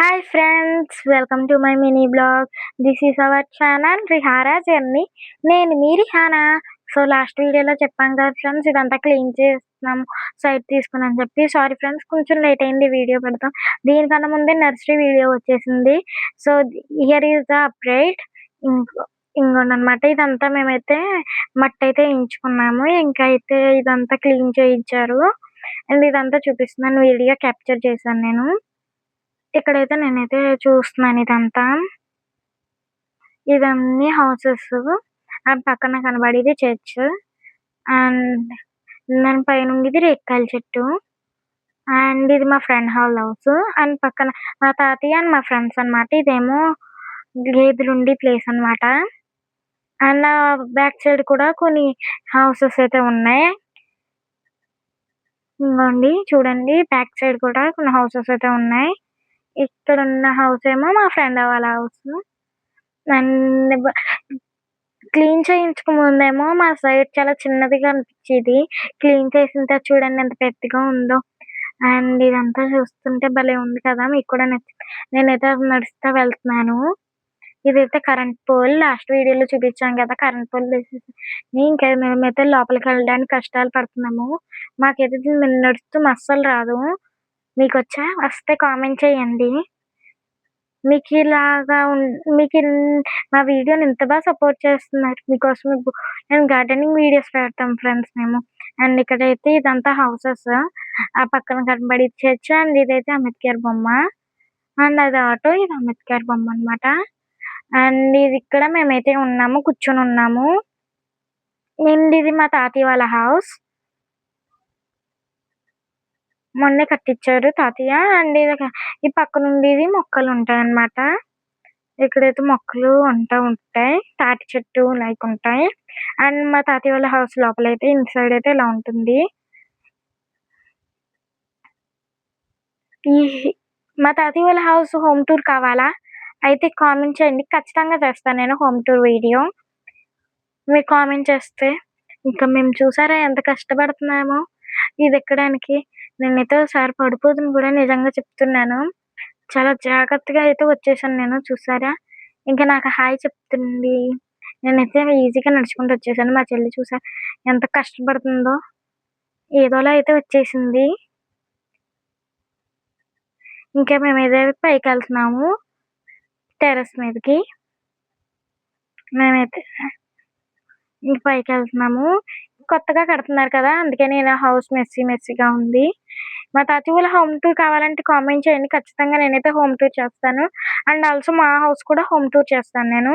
Hi friends, welcome to my mini blog. This is our channel Rihara Journey. నేను మీ Rihana. So last వీడియోలో చెప్పాను కదా friends, ఇదంతా clean చేస్తున్నాము సైట్ తీసుకుని అని చెప్పి. సారీ ఫ్రెండ్స్, కొంచెం లేట్ అయింది వీడియో పెడతాం. దీనికన్నా ముందే నర్సరీ వీడియో వచ్చేసింది. So here is the update. ఇంకోనమాట, ఇదంతా మేమైతే మట్టి అయితే వేయించుకున్నాము. ఇంకా అయితే ఇదంతా క్లీన్ చేయించారు. అండ్ ఇదంతా చూపిస్తున్నాను, వీడియో క్యాప్చర్ చేశాను నేను. ఇక్కడైతే నేనైతే చూస్తున్నాను ఇదంతా. ఇవన్నీ హౌసెస్. అండ్ పక్కన కనబడేది చర్చ్. అండ్ దాని పైనుండేది రేగికాయల చెట్టు. అండ్ ఇది మా ఫ్రెండ్ హౌస్. అండ్ పక్కన మా తాతయ్య అండ్ మా ఫ్రెండ్స్ అన్నమాట. ఇదేమో గేదెలుండే ప్లేస్ అన్నమాట. అండ్ బ్యాక్ సైడ్ కూడా కొన్ని హౌసెస్ అయితే ఉన్నాయి. ఇంగోండి చూడండి, బ్యాక్ సైడ్ కూడా కొన్ని హౌసెస్ అయితే ఉన్నాయి. ఇక్కడున్న హౌస్ ఏమో మా ఫ్రెండ్ వాళ్ళ హౌస్. అండ్ క్లీన్ చేయించక ముందేమో మా సైడ్ చాలా చిన్నదిగా అనిపించేది. క్లీన్ చేసిన తర్వాత చూడండి ఎంత పెద్దగా ఉందో. అండ్ ఇదంతా చూస్తుంటే భలే ఉంది కదా, మీకు కూడా నచ్చింది. నేనైతే నడుస్తా వెళ్తున్నాను. ఇదైతే కరెంట్ పోల్. లాస్ట్ వీడియోలో చూపించాం కదా, కరెంట్ పోల్ తీసేసి ఇంకా మేమైతే లోపలికి వెళ్ళడానికి కష్టాలు పడుతున్నాము. మాకైతే దీని మీద నడుస్తూ అస్సలు రాదు. మీకు వచ్చా? వస్తే కామెంట్ చేయండి. మీకు ఇలాగా మీకు మా వీడియోని ఇంత బాగా సపోర్ట్ చేస్తున్నారు. మీకోసం నేను గార్డెనింగ్ వీడియోస్ పెడతాం ఫ్రెండ్స్ మేము. అండ్ ఇక్కడైతే ఇదంతా హౌసెస్. ఆ పక్కన కనబడి చర్చ్. అండ్ ఇదైతే అంబేద్కర్ బొమ్మ. అండ్ అది ఆటో, ఇది అంబేద్కర్ బొమ్మ అన్నమాట. అండ్ ఇది ఇక్కడ మేమైతే ఉన్నాము, కూర్చొని ఉన్నాము. అండ్ ఇది మా తాతయ్య వాళ్ళ హౌస్. మొన్నే కట్టించారు తాతయ్య. అండ్ ఈ పక్కన ఉండేది మొక్కలు ఉంటాయి అన్నమాట. ఇక్కడైతే మొక్కలు ఉంటాయి. తాటి చెట్టు లైక్ ఉంటాయి. అండ్ మా తాతయ్య వాళ్ళ హౌస్ లోపలైతే ఇన్సైడ్ అయితే ఇలా ఉంటుంది. ఈ మా తాతయ్య వాళ్ళ హౌస్ హోమ్ టూర్ కావాలా? అయితే కామెంట్ చేయండి, ఖచ్చితంగా చేస్తాను నేను హోమ్ టూర్ వీడియో. మీరు కామెంట్ చేస్తే ఇంకా మేము చూసారా ఎంత కష్టపడుతున్నామో ఇది ఎక్కడానికి. నేనైతే ఒకసారి పడిపోతుంది కూడా, నిజంగా చెప్తున్నాను. చాలా జాగ్రత్తగా అయితే వచ్చేసాను నేను, చూసారా. ఇంకా నాకు హాయ్ చెప్తుంది. నేనైతే ఈజీగా నడుచుకుంటూ వచ్చేసాను. మా చెల్లి చూసా ఎంత కష్టపడుతుందో. ఏదోలా అయితే వచ్చేసింది. ఇంకా మేము ఏదైతే పైకి వెళ్తున్నాము టెర్రస్ మీదకి. మేమైతే ఇంక పైకి వెళ్తున్నాము. కొత్తగా కడుతున్నారు కదా, అందుకని ఇలా హౌస్ మెస్సీగా ఉంది. మా తాతయ్య వాళ్ళ హోమ్ టూర్ కావాలంటే కామెంట్ చేయండి, ఖచ్చితంగా నేనైతే హోమ్ టూర్ చేస్తాను. అండ్ ఆల్సో మా హౌస్ కూడా హోమ్ టూర్ చేస్తాను నేను.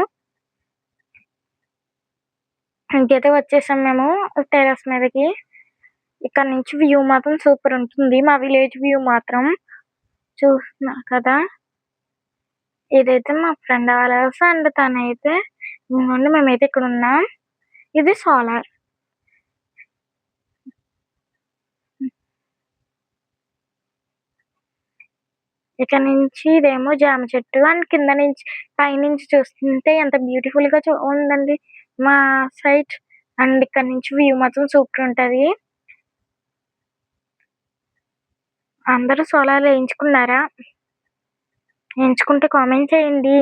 ఇంకైతే వచ్చేసాం మేము టెర్రస్ మీదకి. ఇక్కడ నుంచి వ్యూ మాత్రం సూపర్ ఉంటుంది, మా విలేజ్ వ్యూ మాత్రం. చూస్తున్నా కదా, ఇదైతే మా ఫ్రెండ్ వాళ్ళ హౌస్. అండ్ తనైతే మేమైతే ఇక్కడ ఉన్నాం. ఇది సోలార్. ఇక్కడ నుంచి ఇదేమో జామ చెట్టు. అండ్ కింద నుంచి పైనుంచి చూస్తుంటే ఎంత బ్యూటిఫుల్ గా ఉందండి మా సైట్. అండ్ ఇక్కడ నుంచి వ్యూ మాత్రం సూపర్ ఉంటది. అందరూ సోలార్ వేయించుకున్నారా? వేయించుకుంటే కామెంట్ చేయండి.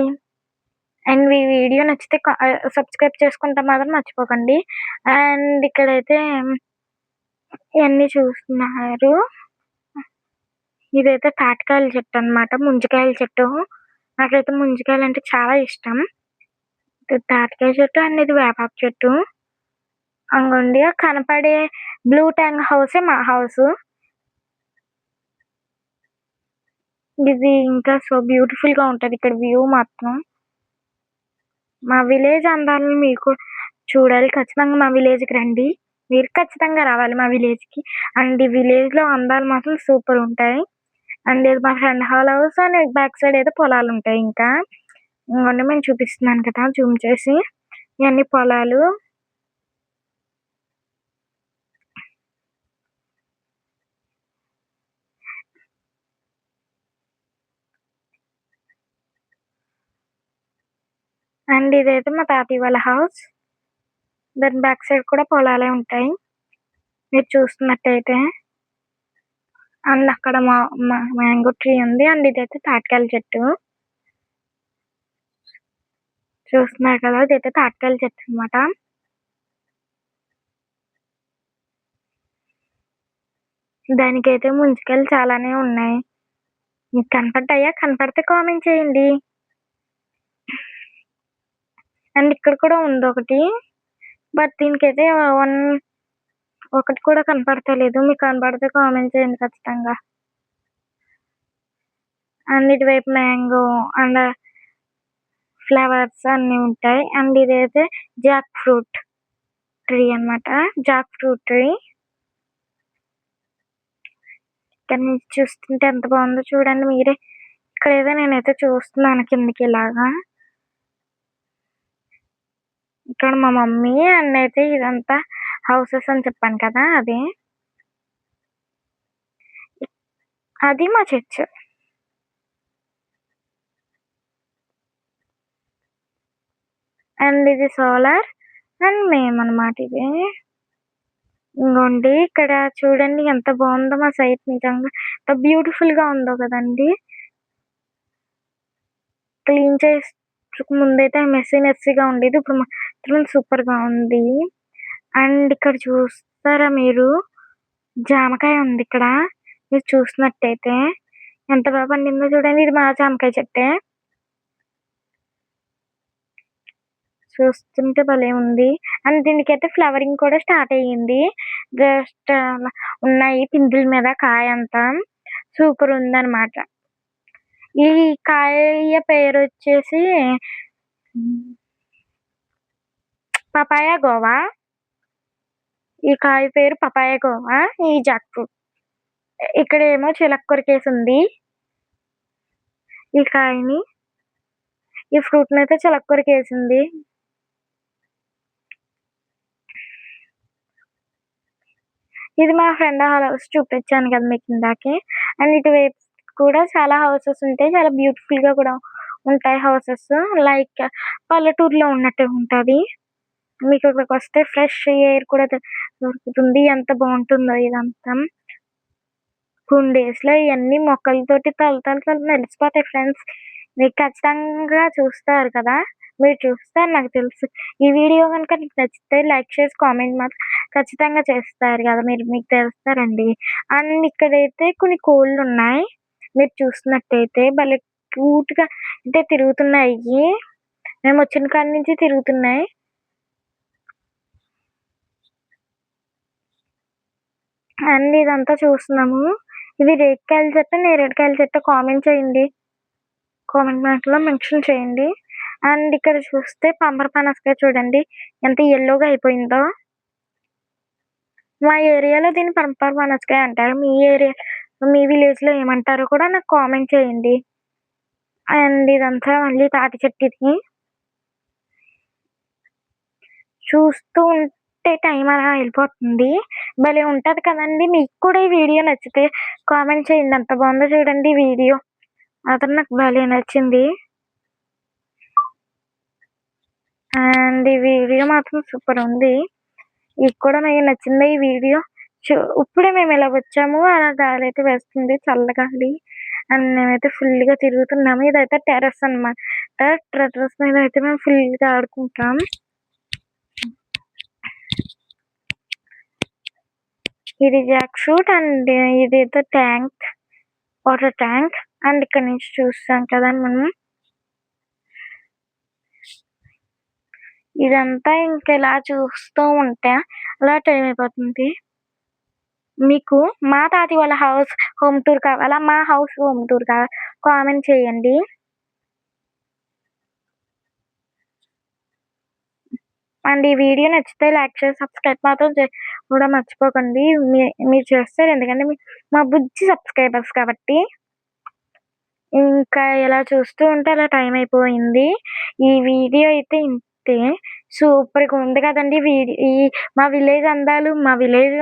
అండ్ ఈ వీడియో నచ్చితే సబ్స్క్రైబ్ చేసుకుంటే మాత్రం మర్చిపోకండి. అండ్ ఇక్కడైతే ఇవన్నీ చూస్తున్నారు. ఇదైతే తాటికాయల చెట్టు అన్నమాట, ముంజికాయల చెట్టు. నాకైతే ముంజికాయలు అంటే చాలా ఇష్టం. ఇది తాటికాయ చెట్టు. అండ్ ఇది వేపాకు చెట్టు. అంగోండి కనపడే బ్లూ ట్యాంక్ హౌసే మా హౌస్. ఇది ఇంకా సో బ్యూటిఫుల్ గా ఉంటది ఇక్కడ వ్యూ మాత్రం. మా విలేజ్ అందాలని మీకు చూడాలి, ఖచ్చితంగా మా విలేజ్ కి రండి. మీరు ఖచ్చితంగా రావాలి మా విలేజ్ కి. అండ్ ఈ విలేజ్ లో అందాలు మాత్రం సూపర్ ఉంటాయి. అండ్ ఇది మా friend hall house. And back side అయితే పొలాలు ఉంటాయి. ఇంకా ఇంకొన్ని మేము చూపిస్తున్నాను కదా జూమ్ చేసి, ఇవన్నీ పొలాలు. అండ్ ఇదైతే మా తాతయ్య వాళ్ళ హౌస్. దాని బ్యాక్ సైడ్ కూడా పొలాలే ఉంటాయి మీరు చూస్తున్నట్టయితే. అండ్ అక్కడ మ్యాంగో ట్రీ ఉంది. అండ్ ఇదైతే తాటికాయల చెట్టు. చూస్తున్నారు కదా! ఇదైతే తాటికాయల చెట్టు అనమాట. దానికైతే ముంజికాయలు చాలానే ఉన్నాయి. మీకు కనపడ్డాయా? కనపడితే కామెంట్ చేయండి. అండ్ ఇక్కడ కూడా ఉందొకటి. బట్ దీనికైతే ఒకటి కూడా కనపడతలేదు. మీకు కనపడితే కామెంట్ చేయండి ఖచ్చితంగా. అండ్ ఇటువైపు మ్యాంగో అండ్ ఫ్లవర్స్ అన్నీ ఉంటాయి. అండ్ ఇదైతే జాక్ ఫ్రూట్ ట్రీ అనమాట. Jack fruit tree. ఇక్కడ నుంచి చూస్తుంటే ఎంత బాగుందో చూడండి మీరే. ఇక్కడైతే నేనైతే చూస్తున్నాను కిందకి ఇలాగా. ఇక్కడ మా మమ్మీ అండ్ అయితే ఇదంతా హౌసెస్ అని చెప్పాను కదా, అది మా చర్చ్. అండ్ ఇది సోలార్ అండ్ మేమనమాట ఇది. ఇంకోండి ఇక్కడ చూడండి ఎంత బాగుందో మా సైట్. నిజంగా ఎంత బ్యూటిఫుల్ గా ఉందో కదండి. క్లీన్ చేసి ముందైతే మెస్సీగా ఉండేది. ఇప్పుడు మాత్రం సూపర్ గా ఉంది. అండ్ ఇక్కడ చూస్తారా మీరు, జామకాయ ఉంది ఇక్కడ. మీరు చూసినట్టయితే ఎంత బాగా పండిందో చూడండి. ఇది మా జామకాయ చెట్టే. చూస్తుంటే భలే ఉంది. అండ్ దీనికైతే ఫ్లవరింగ్ కూడా స్టార్ట్ అయ్యింది. జస్ట్ ఉన్నాయి పిందుల మీద కాయ అంతా. సూపర్ ఉందన్నమాట. ఈ కాయ పేరు వచ్చేసి పపాయ గోవా. ఈ కాయ పేరు పపాయ గోవా. ఈ జాక్ ఫ్రూట్. ఇక్కడేమో చిలక కొరికేసింది ఈ కాయని. ఈ ఫ్రూట్ నైతే చిలక కొరికేసింది. ఇది మా ఫ్రెండ్ హౌస్ చూపించాను కదా మీకు ఇందాకే. అండ్ ఇటువైపు కూడా చాలా హౌసెస్ ఉంటాయి. చాలా బ్యూటిఫుల్ గా కూడా ఉంటాయి హౌసెస్. లైక్ పల్లెటూరులో ఉన్నట్టే ఉంటది. మీకు ఇక్కడికి వస్తే ఫ్రెష్ ఎయిర్ కూడా దొరుకుతుంది. ఎంత బాగుంటుందో ఇదంతా. డేస్ లో ఇవన్నీ మొక్కలతోటి తల మెరిసిపోతాయి ఫ్రెండ్స్. మీరు ఖచ్చితంగా చూస్తారు కదా. మీరు చూస్తారు నాకు తెలుసు. ఈ వీడియో కనుక మీకు నచ్చితే లైక్ చేసి కామెంట్ మాత్రం ఖచ్చితంగా చేస్తారు కదా. మీకు తెలుస్తారండి. అండ్ ఇక్కడైతే కొన్ని కోళ్ళు ఉన్నాయి. మీరు చూసినట్టయితే భలే క్యూట్ గా అంటే తిరుగుతున్నాయి. మేము వచ్చిన కాడి నుంచి తిరుగుతున్నాయి. అండ్ ఇదంతా చూస్తున్నాము. ఇది రేగికాయల చెట్టు, నేరేడుకాయల చెట్టు కామెంట్ చేయండి. కామెంట్ బాక్స్ లో మెన్షన్ చేయండి. అండ్ ఇక్కడ చూస్తే పంపర పనసకాయ చూడండి ఎంత ఎల్లోగా అయిపోయిందో. మా ఏరియాలో దీన్ని పంపర పనసకాయ అంటారు. మీ విలేజ్ లో ఏమంటారో కూడా నాకు కామెంట్ చేయండి. అండ్ ఇదంతా మళ్ళీ తాటి చెట్టు. ఇది చూస్తూ ఉంటే టైం అలా వెళ్ళిపోతుంది. భలే ఉంటది కదండి. మీకు కూడా ఈ వీడియో నచ్చితే కామెంట్ చేయండి. ఎంత బాగుందో చూడండి ఈ వీడియో. అతను నాకు భలే నచ్చింది. అండ్ ఈ వీడియో మాత్రం సూపర్ ఉంది. ఇది కూడా మీకు నచ్చింది ఈ వీడియో. ఇప్పుడే మేము ఇలా వచ్చాము. అలా గాలి అయితే వేస్తుంది, చల్లగాలి. అండ్ మేమైతే ఫుల్ గా తిరుగుతున్నాము. ఇదైతే టెర్రస్ అన్నమాట. టెర్రస్ మీద అయితే మేము ఫుల్ గా ఆడుకుంటాం. ఇది జాక్ ఫ్రూట్ అండ్ ఇదైతే ట్యాంక్, వాటర్ ట్యాంక్. అండ్ ఇక్కడ నుంచి చూస్తాం కదా మనం. ఇదంతా ఇంకెలా చూస్తూ ఉంటే అలా టైం అయిపోతుంది. మీకు మా తాతి వాళ్ళ హౌస్ హోమ్ టూర్ కావాలా, మా హౌస్ హోమ్ టూర్ కావాలా కామెంట్ చేయండి. అండ్ ఈ వీడియో నచ్చితే లైక్ చేసి సబ్స్క్రైబ్ మాత్రం కూడా మర్చిపోకండి. మీరు చేస్తారు, ఎందుకంటే మా బుజ్జి సబ్స్క్రైబర్స్ కాబట్టి. ఇంకా ఇలా చూస్తూ ఉంటే అలా టైం అయిపోయింది. ఈ వీడియో అయితే ఇంతే. సూపర్గా ఉంది కదండి. మా విలేజ్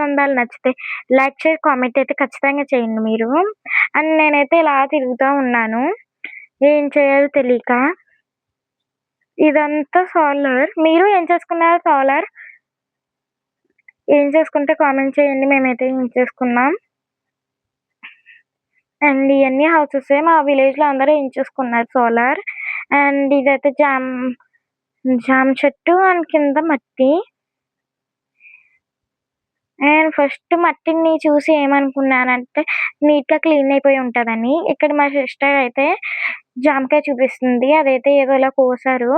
అందాలు నచ్చితే లైక్ చేసి కామెంట్ అయితే ఖచ్చితంగా చేయండి మీరు. అండ్ నేనైతే ఇలా తిరుగుతూ ఉన్నాను ఏం చేయాలో తెలియక. ఇదంతా సోలార్. మీరు ఏం చేసుకున్నారు సోలార్? ఏం చేసుకుంటే కామెంట్ చేయండి. మేమైతే ఏం చేసుకున్నాం. అండ్ ఇయన్నీ హౌసెసే. మా విలేజ్‌లో అందరూ ఏయించేసుకున్నారు సోలార్. అండ్ ఇదైతే జామ చెట్టు అండ్ కింద మట్టి. నేను ఫస్ట్ మట్టిని చూసి ఏమనుకున్నానంటే నీట్‌గా క్లీన్ అయిపోయి ఉంటదని. ఇక్కడ మా సిస్టర్ అయితే జామకాయ చూపిస్తుంది. అదైతే ఏదోలా కోసారు.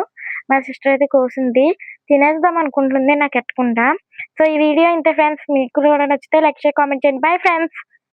మా సిస్టర్ అయితే కోసింది. తినేద్దాం అనుకుంటుంది నాకెట్టకుండా. సో, ఈ వీడియో ఇంతే ఫ్రెండ్స్. మీకు కూడా నచ్చితే లైక్, షేర్, కామెంట్ చేయండి. Bye friends.